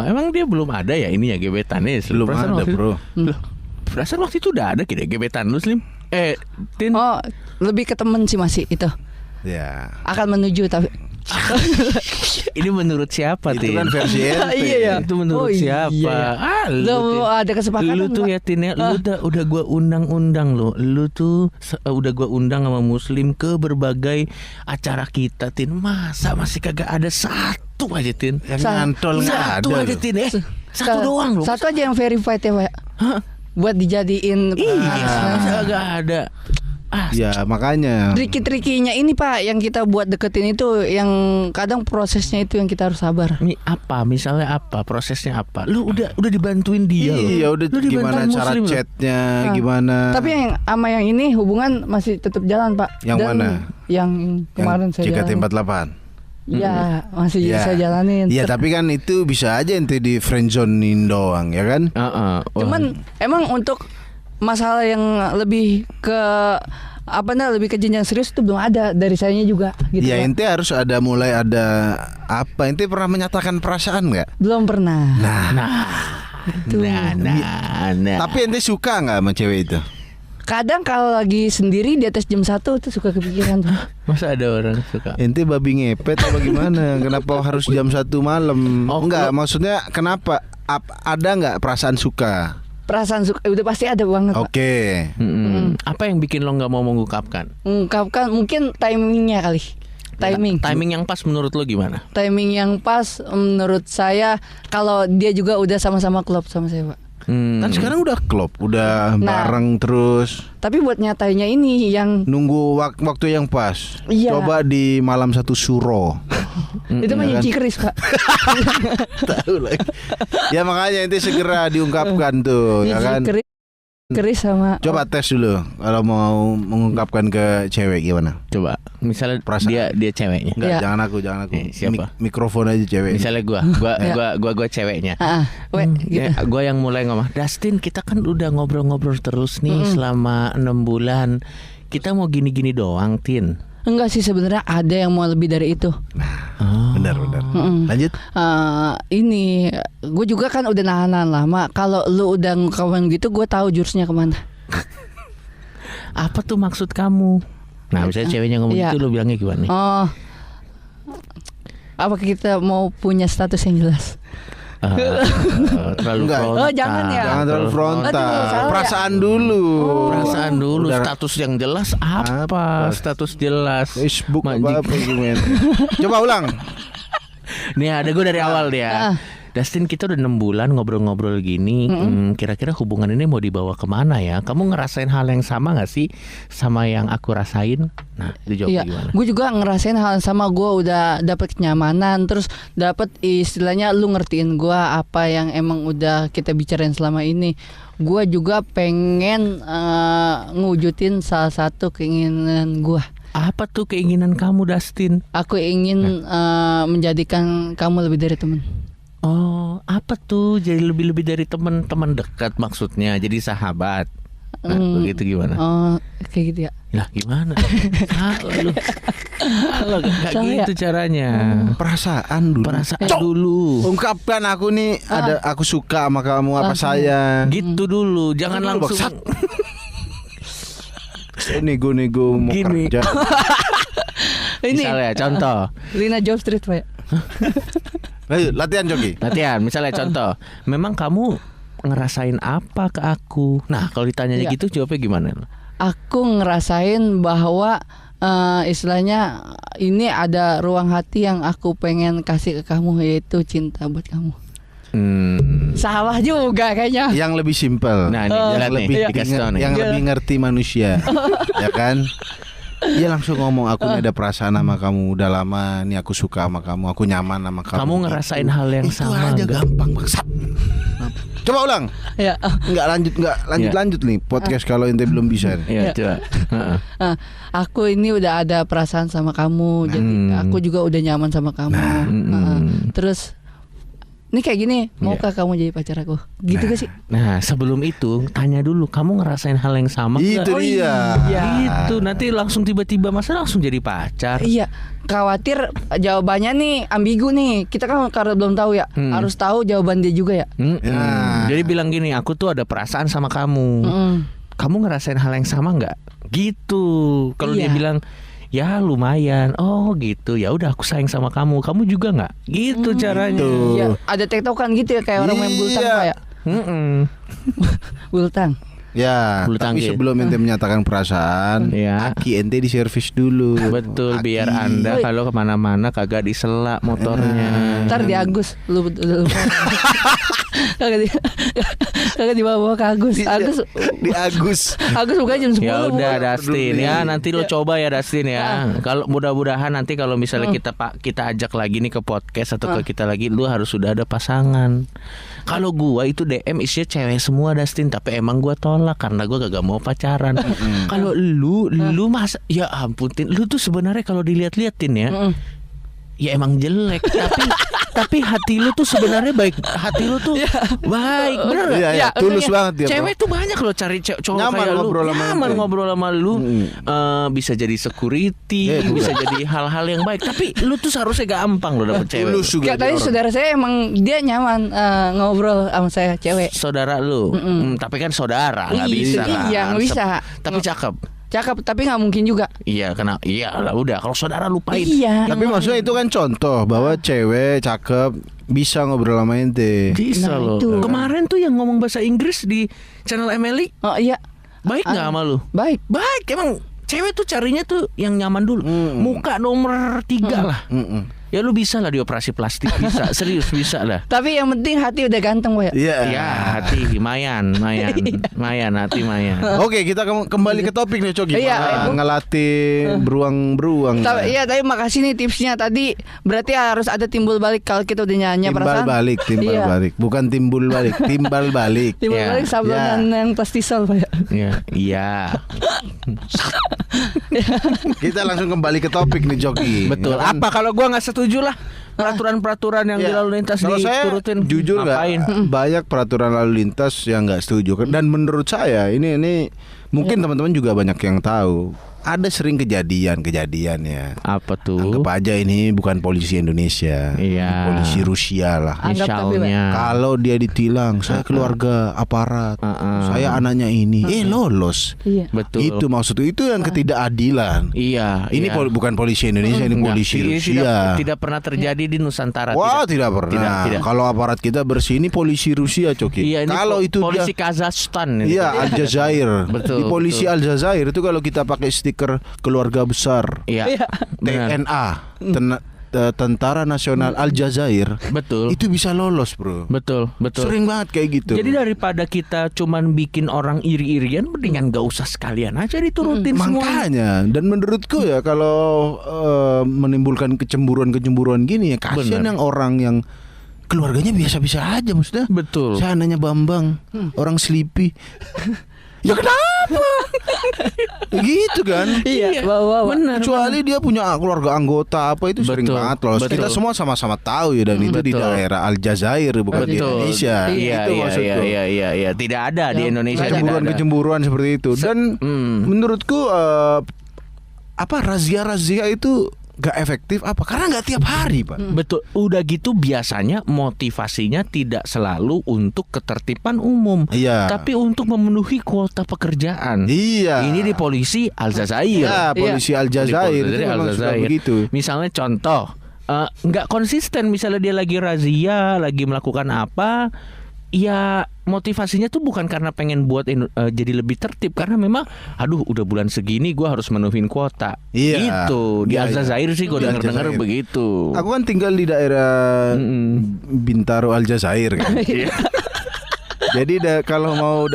Emang dia belum ada ya ini ya gebetannya? Belum ada, Bro. Loh, perasaan waktu itu udah ada kira gebetan lu, Slim? Tin? Oh, lebih ke temen sih masih itu. Ya. Akan menuju tapi Ini menurut siapa, Itu Tin? kan versi ente. Iya, iya. Itu menurut Oh, siapa? iya. Lu, Lo Tin. ada kesepakatan Lu tuh Pak? ya, Tin ya, lu udah gua undang-undang lo. Lu tuh udah gua undang sama Muslim ke berbagai acara kita, Tin. Masa masih kagak ada satu aja, Tin? Yang nyantol nggak Satu ada aja, loh. Tin. Satu doang loh. Satu aja yang verified ya Pak. Hah? Buat dijadiin Iya, masa kagak ada. Ya makanya. Triki-trikinya ini Pak yang kita buat deketin itu, yang kadang prosesnya itu yang kita harus sabar. Ini apa? Misalnya apa? Prosesnya apa? Lu udah dibantuin dia loh. Iya udah Lu gimana dibantuin cara muslim loh. chatnya gimana. Tapi yang sama yang ini hubungan masih tetap jalan Pak. Yang Dan mana? Yang kemarin saya jalanin. JKT48. Iya masih saya jalanin. Iya tapi kan itu bisa aja ente di friendzonein doang ya kan. Wah. Cuman emang untuk masalah yang lebih ke lebih ke jenjang serius itu belum ada dari sayanya juga gitu. Ya Pak. ente harus mulai ada apa? Ente pernah menyatakan perasaan nggak? Belum pernah. Nah, Itu. Nah. tapi ente suka nggak sama cewek itu? Kadang kalau lagi sendiri di atas jam 1 tuh suka kepikiran tuh. Masa ada orang suka? Ente babi ngepet atau bagaimana? Kenapa harus jam 1 malam? Oh, enggak, maksudnya kenapa? Ada nggak perasaan suka? Perasaan suka udah pasti ada banget Pak. Oke. Apa yang bikin lo nggak mau mengungkapkan? Mengungkapkan mungkin timingnya kali. Timing yang pas menurut lo gimana? Timing yang pas menurut saya kalau dia juga udah sama-sama klop sama saya Pak. Kan sekarang udah klop, udah bareng terus. Tapi buat nyatainya ini yang Nunggu waktu yang pas. Iya. Coba di malam satu suro. itu mah kan? nyuci keris Pak. Tahu lagi. Ya makanya ente segera diungkapkan tuh, ya kan? Nyuci keris sama Coba tes dulu kalau mau mengungkapkan ke cewek gimana? Coba, misalnya Perasaan. dia ceweknya. Enggak, Iya. jangan aku. Siapa? Mikrofon aja cewek. Misalnya gua ceweknya. gitu. Gue yang mulai ngomong, Dustin, kita kan udah ngobrol-ngobrol terus nih selama 6 bulan. Kita mau gini-gini doang, Tin. Enggak sih sebenarnya ada yang mau lebih dari itu. Benar. Lanjut. Ini gue juga kan udah nahan lama. Kalau lu udah ngekawan gitu, gue tahu jurusnya kemana. Apa tuh maksud kamu? Nah, misalnya ceweknya ngomong Iya. gitu, lu bilangnya gimana? Oh, apa kita mau punya status yang jelas? Terlalu Enggak. frontal. Oh, jangan ya. Jangan terlalu frontal. Aduh, salah ya. Perasaan dulu. Perasaan dulu. Udah. Status yang jelas apa? Status jelas Facebook Manjik. apa gimana? Coba ulang. Nih ada gue dari awal dia. Dustin, kita udah 6 bulan ngobrol-ngobrol gini. Kira-kira hubungan ini mau dibawa kemana ya? Kamu ngerasain hal yang sama gak sih sama yang aku rasain? Nah, itu jawabnya gimana? Gue juga ngerasain hal yang sama. Gue udah dapet kenyamanan, terus dapet istilahnya lu ngertiin gue apa yang emang udah kita bicarain selama ini. Gue juga pengen ngewujudin salah satu keinginan gue. Apa tuh keinginan kamu, Dustin? Aku ingin menjadikan kamu lebih dari teman. Oh, apa tuh? Jadi lebih-lebih dari teman dekat maksudnya. Jadi sahabat. Nah, begitu gimana? Oh, kayak gitu ya. Lah gimana? Salah, gak Salah gitu ya? caranya. Perasaan dulu. Perasaan dulu. Ungkapkan aku nih aku suka sama kamu apa sayang. Gitu dulu, jangan Dulu, langsung. bangsat. Nego mau Gini. kerja. Ini Misalnya contoh, Lina Job Street Pak ya? Lanjut, latihan joki. latihan. Misalnya contoh, memang kamu ngerasain apa ke aku? Nah, kalau ditanyanya Iya. gitu jawabnya gimana? Aku ngerasain bahwa istilahnya ini ada ruang hati yang aku pengen kasih ke kamu, yaitu cinta buat kamu. Salah juga kayaknya. Yang lebih simpel. Nah, ini yang jelas nih, lebih dikasih tahu nih. yang lebih ngerti manusia. Ya kan? Dia langsung ngomong aku nih ada perasaan sama kamu udah lama nih, aku suka sama kamu, aku nyaman sama kamu. Kamu ngerasain hal yang itu sama aja enggak? gampang bangsat. Coba ulang. Ya. Enggak lanjut nih podcast kalau ente belum bisa. Iya, coba. Heeh. Aku ini udah ada perasaan sama kamu, jadi aku juga udah nyaman sama kamu. Terus ini kayak gini, maukah kamu jadi pacar aku? Gitu gak sih? Nah, sebelum itu tanya dulu, kamu ngerasain hal yang sama nggak? Itu dia. Gitu, nanti langsung tiba-tiba masa langsung jadi pacar. Iya, khawatir jawabannya nih ambigu nih. Kita kan karena belum tahu ya, harus tahu jawaban dia juga ya. Nah. Jadi bilang gini, aku tuh ada perasaan sama kamu. Kamu ngerasain hal yang sama nggak? Gitu. Kalau dia Iya. bilang ya lumayan, oh gitu, ya udah aku sayang sama kamu. Kamu juga nggak? Gitu caranya. Iya, ada tektokan gitu ya kayak orang main bultang Iya. Pak ya. Bultang. Ya, Bulu tapi tangkis. sebelum ente menyatakan perasaan, Ya. kaki ente diservis dulu. Betul, Kaki. biar Anda kalau kemana-mana kagak diselak motornya. Ntar di Agus lu kagak dibawa ke Agus. Agus Di Agus. Agus bukan jam 10. Ya udah Bu. Dustin ya, nanti lo coba ya Dustin ya. Kalau mudah-mudahan nanti kalau misalnya kita ajak lagi nih ke podcast atau ke kita lagi, lu harus sudah ada pasangan. Kalau gua itu DM isinya cewek semua Dustin, tapi emang gua tolak karena gua gak mau pacaran. Kalau lu masa ya ampun Tin, lu tuh sebenarnya kalau dilihat-liatin ya. Ya emang jelek tapi hati lu tuh sebenarnya baik, hati lu tuh baik, bener gak? Iya, Ya, tulus maksudnya banget dia. Cewek tuh banyak loh cari cowok Nyaman kayak lu, ngobrol sama nyaman ente. ngobrol sama lu, bisa jadi security, bisa jadi hal-hal yang baik. Tapi lu tuh seharusnya gampang loh dapet cewek. Tulus juga. Kayak tadi dia orang. saudara saya emang dia nyaman ngobrol sama saya cewek. Saudara lu, tapi kan saudara nggak bisa kan? Iya, nggak bisa. Tapi cakep. Cakep tapi nggak mungkin juga. Iya, kena. Iya lah udah. Kalau saudara lupain. Iya. Tapi maksudnya itu kan contoh bahwa cewek cakep bisa ngobrol sama ente. Bisa Nah, loh. itu. Kemarin tuh yang ngomong bahasa Inggris di channel Emily, Oh iya. baik nggak sama lu? Baik. Baik, emang cewek tuh carinya tuh yang nyaman dulu. Muka nomor 3 lah. Ya lu bisa lah dioperasi plastik, bisa. Serius bisa lah. Tapi yang penting hati udah ganteng, Boy. Iya. Ya hati mayan hati mayan. Oke, kita kembali ke topik nih, Cok. Iya. Gimana ngelatih beruang-beruang. Iya, tapi makasih nih tipsnya tadi. Berarti harus ada timbul balik kalau kita udah nyanyi Timbal perasaan. balik, timbal Iya. balik. Bukan timbul balik, timbal balik. Timbul Iya. balik sablonan yang plastisol, Pak. Ya, iya. Kita langsung kembali ke topik nih, Joki. Betul. Ya kan? Apa kalau gua nggak setuju lah peraturan-peraturan yang di Ya, lalu lintas kalau saya diturutin? jujur ngapain? nggak banyak peraturan lalu lintas yang nggak setuju. Dan menurut saya ini mungkin teman-teman juga banyak yang tahu. Ada sering kejadian ya. Apa tuh? Anggap aja ini bukan polisi Indonesia, Iya. ini polisi Rusia lah. Anggap tapi, Misalnya. Kalau dia ditilang, saya keluarga aparat, saya anaknya ini, lolos. Iya. Betul. Itu maksudnya itu yang ketidakadilan. Iya. Ini iya. bukan polisi Indonesia, ini Enggak, polisi ini Rusia. tidak pernah terjadi di Nusantara. Wah, tidak pernah. Tidak. Kalau aparat kita bersih, ini polisi Rusia, Coki. Iya, ini Kalau itu polisi dia, Kazakhstan. iya, Aljazair. Betul, Di polisi betul. Aljazair itu kalau kita pakai stiker keluarga besar, Iya. Benar. TNA, Tentara Nasional Aljazair, Betul. itu bisa lolos, bro. Betul. Sering banget kayak gitu. Jadi daripada kita cuman bikin orang iri-irian, mendingan gak usah sekalian aja diturutin semua. Makanya, dan menurutku ya kalau menimbulkan kecemburuan gini ya, kasihan Benar. yang orang yang keluarganya biasa-biasa aja, maksudnya. Betul. Saya nanya Bambang, orang Sleepy. Ya kenapa? Gitu kan? Iya, bawa. Benar. Kecuali dia punya keluarga anggota apa itu sering Betul, banget loh. betul. Kita semua sama-sama tahu ya, dan itu di Betul. daerah Aljazair bukan di Betul. Indonesia. Iya, Itu iya, maksudku. iya. Tidak ada di Indonesia. tidak ada. Kecemburuan seperti itu. Dan menurutku razia-razia itu gak efektif karena nggak tiap hari, Pak. Betul. Udah gitu biasanya motivasinya tidak selalu untuk ketertiban umum, Iya. tapi untuk memenuhi kuota pekerjaan. Iya. Ini di polisi Aljazair. Ya, polisi Aljazair itu memang suka begitu. Misalnya contoh, nggak konsisten. Misalnya dia lagi razia, lagi melakukan apa, ya motivasinya tuh bukan karena pengen buat jadi lebih tertib, karena memang aduh udah bulan segini gue harus menuhin kuota. Iya. Itu di Iya, Aljazair iya. sih gue Di dengar Aljazair. begitu. Aku kan tinggal di daerah Bintaro Aljazair kan. Iya. Jadi kalau mau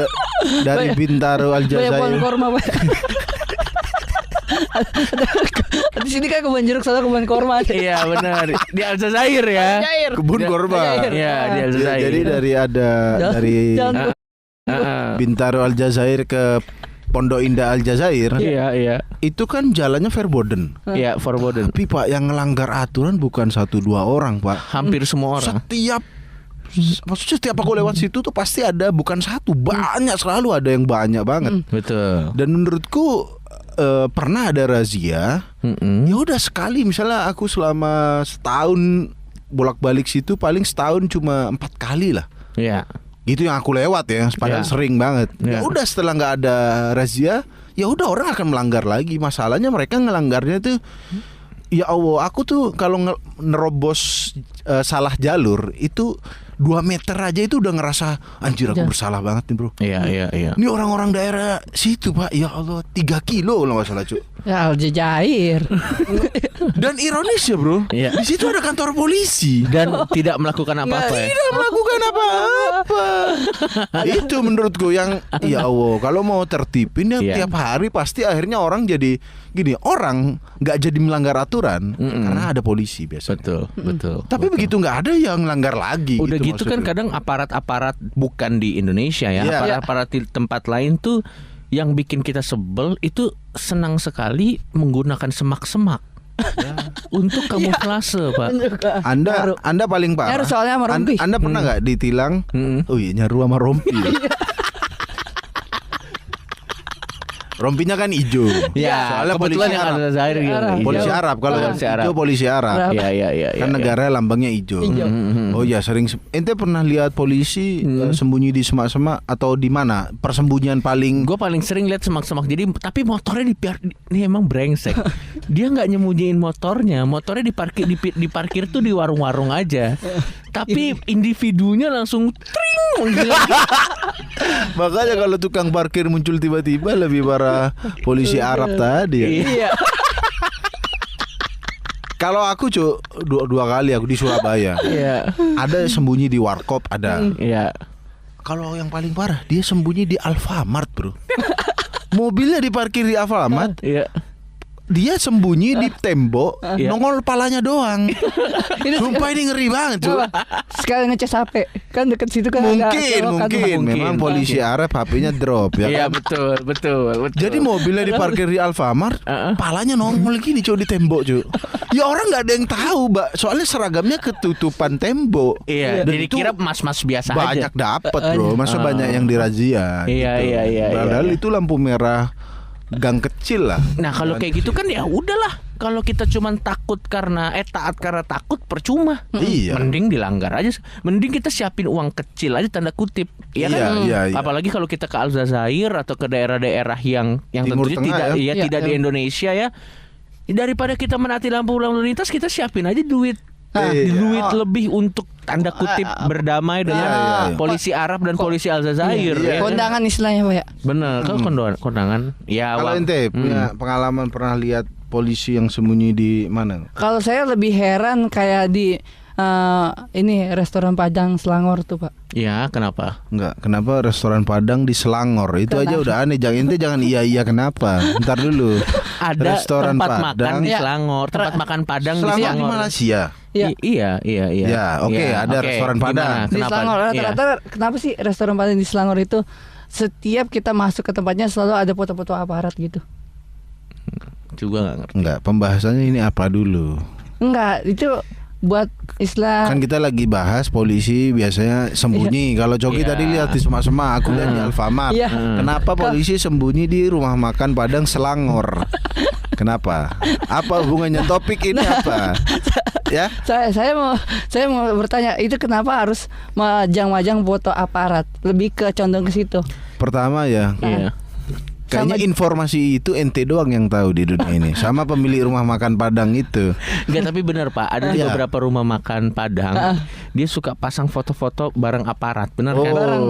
dari Bintaro Banyak pohon Aljazair, korma, Pak. Di sini kan kebun jeruk, soalnya kebun korma. Iya benar, di Aljazair ya. Aljazair. kebun korma. Iya di Aljazair. Jadi dari Jangan Bintaro Aljazair ke Pondok Indah Aljazair, Iya. itu kan jalannya verboten. Iya, forbidden. Tapi Pak, yang ngelanggar aturan bukan 1-2 orang, Pak. Hampir semua orang. Maksudnya setiap aku lewat situ tuh pasti ada, bukan satu, banyak, selalu ada yang banyak banget. Betul. Dan menurutku pernah ada razia. Ya udah sekali, misalnya aku selama setahun bolak-balik situ paling setahun cuma 4 kali lah. Iya. Gitu yang aku lewat ya, padahal Ya. sering banget. Ya Ya. udah setelah nggak ada razia, ya udah orang akan melanggar lagi. Masalahnya mereka ngelanggarnya tuh, ya Allah, aku tuh kalau nerobos salah jalur itu 2 meter aja itu udah ngerasa anjir aku bersalah banget nih bro. Iya. Ini orang-orang daerah situ Pak, ya Allah 3 kilo kalau nggak salah cu. Ya Aljazair. Dan ironis ya bro, Iya. di situ ada kantor polisi. Dan tidak melakukan apa-apa ya. Tidak melakukan apa-apa. Itu menurutku yang ya Allah, kalau mau tertipin ya Iya. tiap hari pasti akhirnya orang jadi gini, orang nggak jadi melanggar aturan karena ada polisi biasanya. Betul. Tapi begitu nggak ada yang melanggar lagi. Udah gitu kan maksudnya. kadang aparat-aparat bukan di Indonesia ya, Iya. aparat-aparat di tempat lain tuh yang bikin kita sebel itu senang sekali menggunakan semak-semak untuk kamuflase, Pak. Anda paling parah. Nyaru soalnya sama rompi. Anda pernah nggak ditilang? Oh iya nyaru sama rompi. Rompinya kan hijau. Ya, Soalnya kebetulan polisi yang Arab. ada Zaire gitu. Polisi Arab, kalau yang Polisi Arab. hijau polisi Arab. Iya. Kan negara lambangnya hijau. Oh ya sering. Ente pernah lihat polisi sembunyi di semak-semak atau di mana? Persembunyian paling. Gue paling sering lihat semak-semak. Jadi tapi motornya ini emang brengsek. Dia nggak nyembunyiin motornya. Motornya diparkir tuh di warung-warung aja. Tapi individunya langsung tring. Makanya kalau tukang parkir muncul tiba-tiba lebih parah polisi Arab tadi. Ya. Iya. Kalau aku dua kali aku di Surabaya. Iya. Ada sembunyi di warkop ada. Iya. Kalau yang paling parah dia sembunyi di Alfamart bro. Mobilnya diparkir di Alfamart. Iya. Dia sembunyi di tembok, Iya. nongol palanya doang. Sumpah ini ngeri banget cuy. Sekali ngecas HP kan deket situ kan ada selokan. Mungkin memang polisi Arab HP-nya drop ya Iya kan? betul. Jadi mobilnya diparkir di Alfamart, palanya nongol gini cuy di tembok cuy. Ya orang nggak ada yang tahu, Mbak. Soalnya seragamnya ketutupan tembok. Iya. Dan Jadi itu kira mas-mas biasa aja. banyak dapat bro. Masa banyak yang dirazia. Iya, gitu. iya. Padahal itu lampu merah gang kecil lah. Nah kalau kayak gitu kan ya udahlah. Kalau kita cuman takut karena taat karena takut percuma. Iya. Mending dilanggar aja. Mending kita siapin uang kecil aja tanda kutip. Ya kan? Iya. Apalagi kalau kita ke Aljazair atau ke daerah-daerah yang Timur tentunya Tengah tidak ya. tidak di Indonesia ya. Daripada kita menaati lampu lalu lintas, kita siapin aja duit. Duit lebih untuk tanda kutip berdamai dengan iya. polisi Arab dan polisi Aljazair. Ya kan? Kondangan istilahnya Pak ya. Bener, kalau kondangan. Ya, Kalau ente punya pengalaman pernah lihat polisi yang sembunyi di mana? Kalau saya lebih heran kayak di ini restoran Padang Selangor tuh Pak. Ya, kenapa? Enggak, kenapa restoran Padang di Selangor? Itu aja udah aneh. Jangan iya kenapa? Ntar dulu. Ada Restoran tempat Padang. makan di Ya. Selangor, tempat makan Padang di Selangor di Selangor. Malaysia. Iya. Iya. Ya, oke, ada restoran Padang. Gimana? Di Kenapa? Selangor Iya. rata-rata kenapa sih restoran Padang di Selangor itu setiap kita masuk ke tempatnya selalu ada foto-foto aparat gitu. Juga nggak ngerti. Enggak, pembahasannya ini apa dulu? Enggak, itu buat istilah Kan kita lagi bahas polisi biasanya sembunyi. Kalau Coki Iya. tadi lihat di semak-semak, aku lihat di Alfamart. Iya. Kenapa polisi sembunyi di rumah makan Padang Selangor? Kenapa? Apa hubungannya topik ini apa? Ya? saya mau bertanya itu kenapa harus majang-majang foto aparat? Lebih ke condong ke situ. Pertama ya, Iya. kayaknya informasi itu ente doang yang tahu di dunia ini. Sama pemilik rumah makan Padang itu. Enggak, tapi benar Pak, ada di Iya. beberapa rumah makan Padang, dia suka pasang foto-foto bareng aparat, benar kan? Bareng,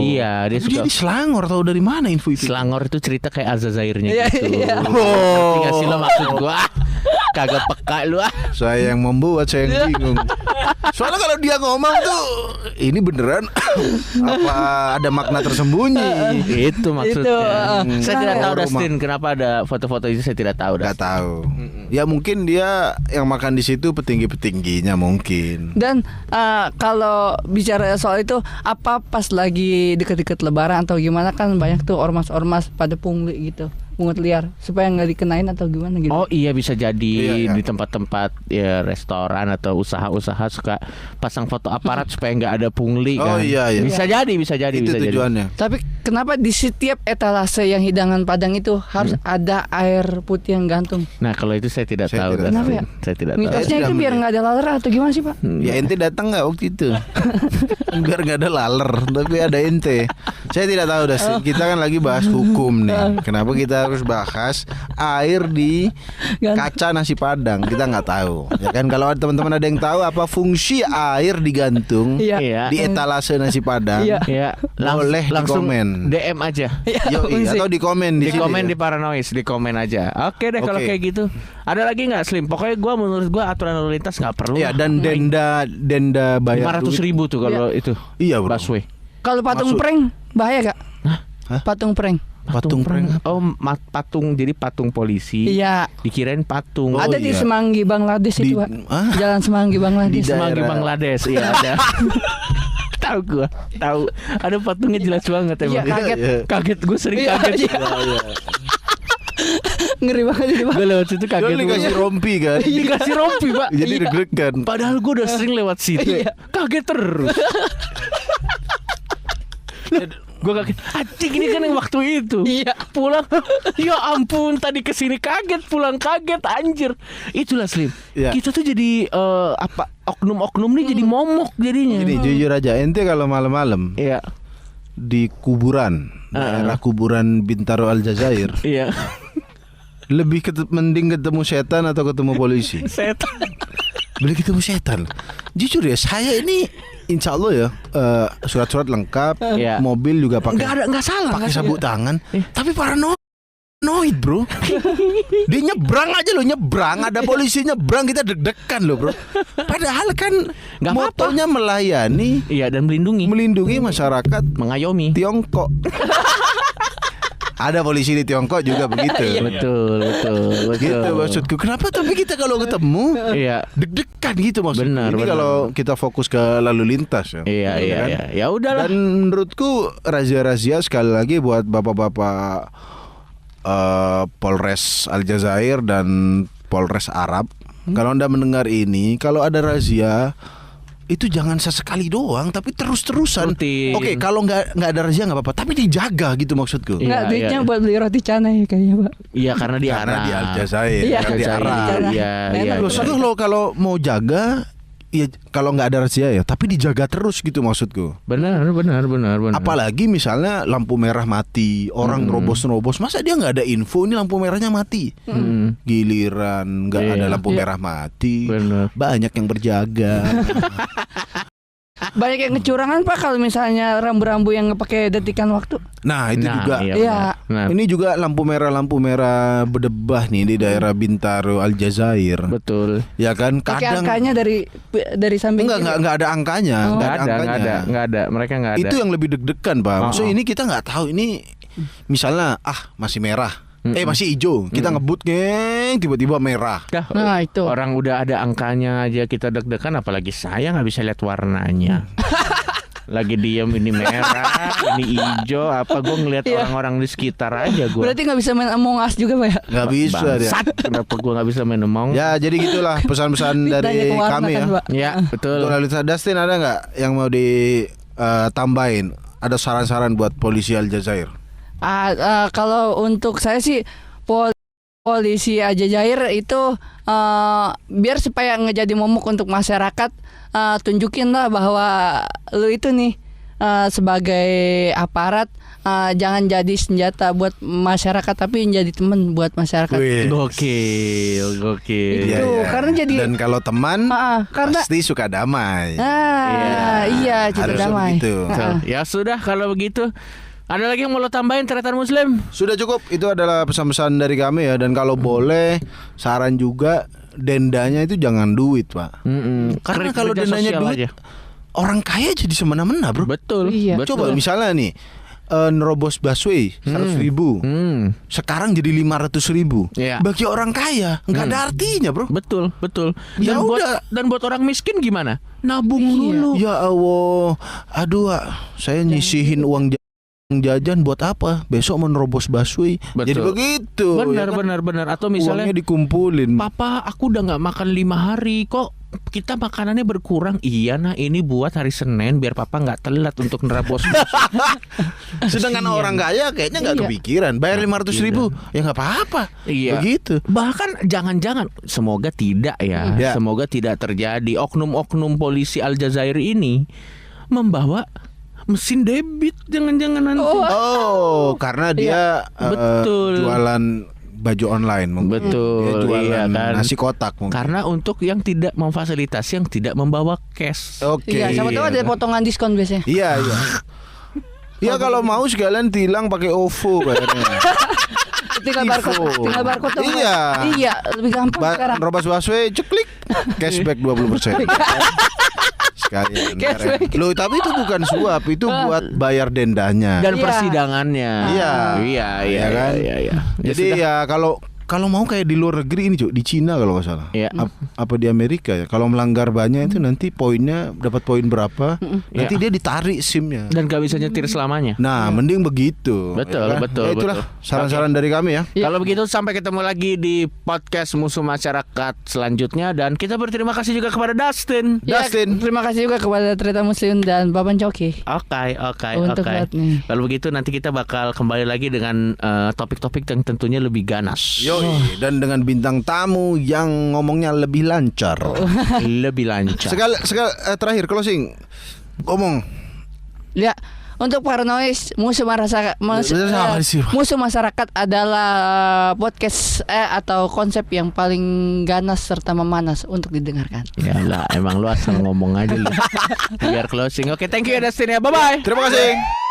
Iya, dia suka. Jadi Selangor tahu dari mana info itu? Selangor itu cerita kayak Aljazairnya Iya, gitu. iya. Ngerti nggak sih lo maksud gua? Kagak peka lu ah. Saya yang membuat, saya yang bingung. Soalnya kalau dia ngomong tuh ini beneran apa ada makna tersembunyi? Itu maksudnya. Saya tidak tahu Rumah. Dustin kenapa ada foto-foto itu, saya tidak tahu. Gak tahu. Ya mungkin dia yang makan di situ petinggi-petingginya mungkin. Dan kalau bicara soal itu apa pas lagi deket-deket Lebaran atau gimana kan banyak tuh ormas-ormas pada pungli gitu, pungut liar supaya nggak dikenain atau gimana gitu. Oh iya, bisa jadi Iya. di tempat-tempat ya restoran atau usaha-usaha suka pasang foto aparat supaya nggak ada pungli Oh kan. iya, iya. Bisa jadi, bisa jadi, Itu bisa jadi. tujuannya. Tapi kenapa di setiap etalase yang hidangan Padang itu harus ada air putih yang gantung? Nah kalau itu saya tidak Saya tahu. tidak Dustin. tahu. Kenapa ya? Saya tidak tahu. Mitosnya tidak itu biar melihat. nggak ada laler atau gimana sih Pak? Ya ente datang nggak waktu itu? Biar nggak ada laler, tapi ada ente. Saya tidak tahu Dustin. Kita kan lagi bahas hukum nih. Kenapa kita harus bahas air di kaca nasi padang. Kita nggak tahu. Ya kan kalau teman-teman ada yang tahu apa fungsi air digantung Iya. di etalase nasi padang, Iya. Ya, boleh langsung dikomen. DM aja. Yoi, atau di komen Di sini komen ya. di Paranoise, di komen aja. Oke deh kalau Oke. kayak gitu. Ada lagi nggak Slim? Pokoknya menurut gua aturan lalu lintas nggak perlu. Iya, dan denda bayar 500 duit. ribu tuh kalau itu. Iya, bro. Busway. Kalau patung Maksud- prank bahaya gak? Hah? Patung prank. Patung prank. Oh, patung, jadi patung polisi. Iya. Dikirain patung. Oh, Ada di iya. Semanggi Bangladesh Di- itu, Pak. Hah? Jalan Semanggi Bangladesh. Di Semanggi daerah- Bangladesh, iya ada. Tahu gua, tahu. Ada patungnya jelas banget Iya, emang. kaget. Iya. Kaget, gue sering Iya, kaget. iya. Ngeri banget ini, Pak. Gue lewat situ Kan kaget. dikasih rompi kan. Dikasih rompi, Pak. Jadi Iya. deg-degan. Padahal gue udah sering lewat situ. Iya. Kaget terus. Gue kaget. Anjing ini kan yang waktu itu. Iya. Pulang. Ya ampun, tadi kesini kaget, pulang kaget, anjir. Itulah Slim. Iya. Kita tuh jadi oknum-oknum nih jadi momok jadinya. Gini jujur aja, ente kalau malam-malam Iya. di kuburan, daerah kuburan Bintaro Aljazair, Iya. lebih mending ketemu setan atau ketemu polisi? Setan. Beli ketemu setan. Jujur ya, saya ini insya Allah ya surat-surat lengkap, Iya. mobil juga Enggak salah. pakai sabuk tangan, Iya. tapi paranoid bro. Dia nyebrang aja loh, nyebrang ada polisi nyebrang kita deg-degan loh bro. Padahal kan Nggak apa-apa. motonya melayani, Iya, dan melindungi masyarakat mengayomi. Tiongkok. Ada polisi di Tiongkok juga begitu. Betul. Gitu maksudku. Kenapa tapi kita kalau ketemu Iya. deg-degan gitu maksudku. Benar, Ini benar. kalau kita fokus ke lalu lintas ya. Iya. kan? Ya udahlah. Dan menurutku razia-razia sekali lagi buat bapak-bapak Polres Aljazair dan Polres Arab. Kalau Anda mendengar ini, kalau ada razia itu jangan sesekali doang, tapi terus-terusan. Rutin. Oke, kalau nggak ada razia nggak apa-apa, tapi dijaga gitu maksudku. Iya, Enggak, duitnya iya. buat beli roti canai kayaknya, Pak. Iya, karena di Karena Arab. di Aljazair, Iya, karena di Aljazair. Arab. Iya, Enak iya. loh, Maksudku kalau mau jaga, ya kalau nggak ada razia ya, tapi dijaga terus gitu maksudku. Benar. Apalagi misalnya lampu merah mati, orang nerobos, masa dia nggak ada info ini lampu merahnya mati? Giliran nggak Iya. ada lampu merah mati, Benar. banyak yang berjaga. Banyak yang kecurangan, Pak, kalau misalnya rambu-rambu yang nggak pakai detikan waktu. Nah itu juga. Iya. Iya. benar. Nah, Ini juga lampu merah berdebah nih di daerah Bintaro Aljazair. betul. Ya kan Pakai kadang angkanya dari samping. enggak ada angkanya, Oh. nggak Nggak ada. Mereka nggak ada. Itu yang lebih deg-degan, Pak. Maksudnya Oh. ini kita nggak tahu ini misalnya masih merah. Masih hijau. Kita ngebut geng, tiba-tiba merah. Dah, Nah, itu. orang udah ada angkanya aja kita deg-degan, apalagi saya nggak bisa lihat warnanya. Lagi diem ini merah, ini hijau, apa gue ngeliat Iya. orang-orang di sekitar aja gue. Berarti nggak bisa main Among Us juga, Pak ya? Nggak bisa dia. Bangsat, kenapa gue nggak bisa main emong? Ya jadi gitulah pesan-pesan Ditanya dari ke warna kami ya. kan, Pak. Ya, betul. Untuk lalu lintas, Dustin ada nggak yang mau ditambahin? Ada saran-saran buat polisi Aljazair? Kalau untuk saya sih polisi Aljazair itu biar supaya nggak jadi momok untuk masyarakat, tunjukin lah bahwa lu itu nih sebagai aparat jangan jadi senjata buat masyarakat, tapi jadi teman buat masyarakat. Wih. Gokil. Itu, karena jadi- dan kalau teman Karena pasti suka damai. iya cinta harusnya damai. begitu. Ya sudah kalau begitu. Ada lagi yang mau lo tambahin Tretan Muslim? Sudah cukup, itu adalah pesan-pesan dari kami ya. Dan kalau boleh saran juga dendanya itu jangan duit, Pak. Karena kalau Kerja dendanya sosial duit, aja. orang kaya jadi semena-mena, bro. Betul. Iya. Betul. Coba misalnya nih nerobos busway 100.000, sekarang jadi 500.000. Iya. Bagi orang kaya nggak ada artinya, bro. Betul. Ya Dan buat orang miskin gimana? Nabung dulu. Ya Allah, aduh, saya nyisihin uang jajan buat apa? Besok menerobos busway. Betul. Jadi begitu. Benar, ya kan? benar. Atau misalnya, Uangnya dikumpulin. Papa, aku udah nggak makan 5 hari, kok kita makanannya berkurang. Iya, nah ini buat hari Senin biar papa nggak telat untuk nerabos. Sedangkan orang kaya kayaknya nggak Iya. kepikiran. Bayar 500.000 ya nggak apa-apa. Iya. Begitu. Bahkan jangan-jangan, semoga tidak ya. Ya. Semoga tidak terjadi oknum-oknum polisi Aljazair ini membawa mesin debit jangan-jangan nanti. Oh, karena dia Betul. jualan baju online mungkin. Betul, Dia jualan iya kan. nasi kotak mungkin. Karena untuk yang tidak memfasilitasi yang tidak membawa cash. Oke. Iya, siapa tahu ada potongan diskon biasanya. Iya, iya. Iya kalau mau sekalian tilang pakai OVO kayaknya. Tinggal barcode dong. Iya. Iya, lebih gampang sekarang. Robas Baswe ceklik cashback 20%. Sekalian. Cashback. Loh, tapi itu bukan suap, itu buat bayar dendanya. Dan Iya. persidangannya. Iya. Iya, iya, Iya kan? iya, iya. Jadi ya kalau mau kayak di luar negeri ini Cuk, di Cina kalau nggak salah. Iya. Apa di Amerika ya? Kalau melanggar banyak itu nanti poinnya dapat poin berapa? Nanti Iya. dia ditarik SIM-nya. Dan gak bisa nyetir selamanya. Nah, mending begitu. Betul, Ya kan? betul, Ya itulah betul. saran-saran dari kami ya. Iya. Kalau begitu sampai ketemu lagi di podcast Musuh Masyarakat selanjutnya. Dan kita berterima kasih juga kepada Dustin. Ya, Dustin. terima kasih juga kepada Trita Muslim dan Bapak Coki. Oke. Untuk saat ini. Kalau begitu nanti kita bakal kembali lagi dengan topik-topik yang tentunya lebih ganas. Yoi, dan dengan bintang tamu yang ngomongnya lebih lancar. Lebih lancar. Sekali terakhir closing. Ngomong. Ya, untuk Paranois Apa sih? musuh masyarakat adalah podcast atau konsep yang paling ganas serta memanas untuk didengarkan. Ya lah, emang lu asal ngomong aja lu. Biar closing. Oke, thank you ya Dustin ya. Bye bye. Terima kasih.